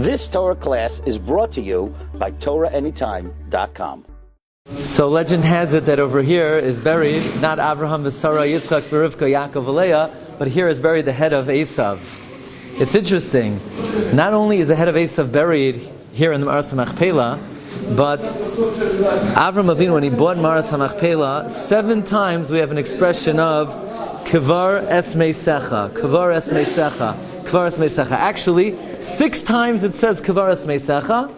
This Torah class is brought to you by TorahAnytime.com. So legend has it that over here is buried not Avraham, Sarah, Yitzchak, Rivka, Yaakov, Leah, but here is buried the head of Eisav. It's interesting. Not only is the head of Eisav buried here in the Meoras Hamachpeila, but Avram Avinu, when he bought Meoras Hamachpeila, 7 times we have an expression of Kvar es Meisecha, Kvar es Meisecha, Kvar es Meisecha. Actually, 6 times it says Kvar es Meisecha,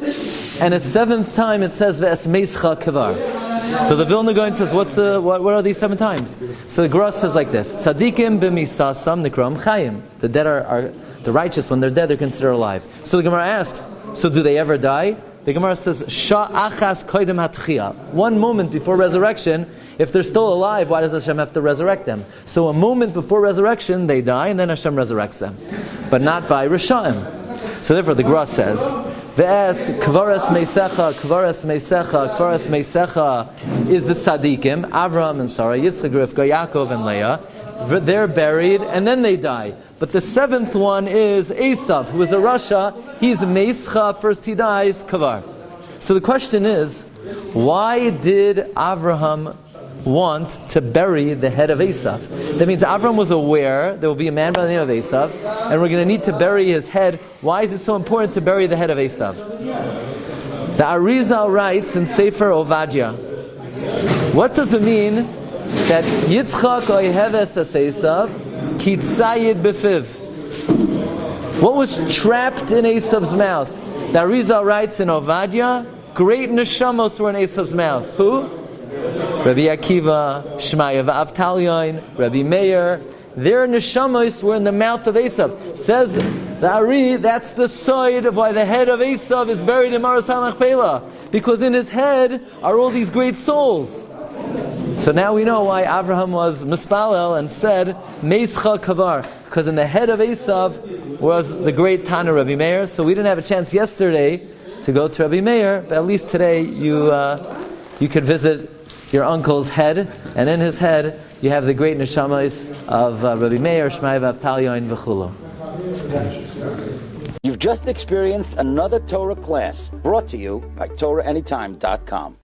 and a 7th time it says Ve'es Meischa Kvar. So the Vilna Gaon says, what are these 7 times? So the Gemara says like this: Tzadikim b'misasam nikram chayim. The dead are the righteous. When they're dead, they're considered alive. So the Gemara asks, so do they ever die? The Gemara says, Sha'achas koidem hatchia. 1 moment before resurrection. If they're still alive, why does Hashem have to resurrect them? So a moment before resurrection, they die, and then Hashem resurrects them, but not by Risha'im. So therefore, the Gemara says, Ve'es kvares meisecha, kvares meisecha, kvares meisecha is the tzadikim, Avraham and Sarah, Yitzchak, Rivka, Yaakov and Leah. They're buried and then they die. But the 7th one is Eisav, who is a Rasha. He's meischa, first he dies, kvar. So the question is, why did Avraham want to bury the head of Eisav? That means Avraham was aware there will be a man by the name of Eisav, and we're going to need to bury his head. Why is it so important to bury the head of Eisav? The Arizal writes in Sefer Ovadia, what does it mean that Yitzchak oheves es Eisav ki tzayid befiv? What was trapped in Eisav's mouth? The Arizal writes in Ovadia, great neshamos were in Eisav's mouth. Who? Rabbi Akiva, Shmaya v'Avtalyon, Rabbi Meir, their neshamos were in the mouth of Eisav. Says the Ari, that's the side of why the head of Eisav is buried in Meoras Hamachpeila, because in his head are all these great souls. So now we know why Avraham was mispalel and said Meischa Kavar, because in the head of Eisav was the great Tana Rabbi Meir. So we didn't have a chance yesterday to go to Rabbi Meir, but at least today you could visit your uncle's head, and in his head you have the great neshamas of Rabbi Meir, Shmai v'Avtalyon v'chulu. You've just experienced another Torah class brought to you by TorahAnytime.com.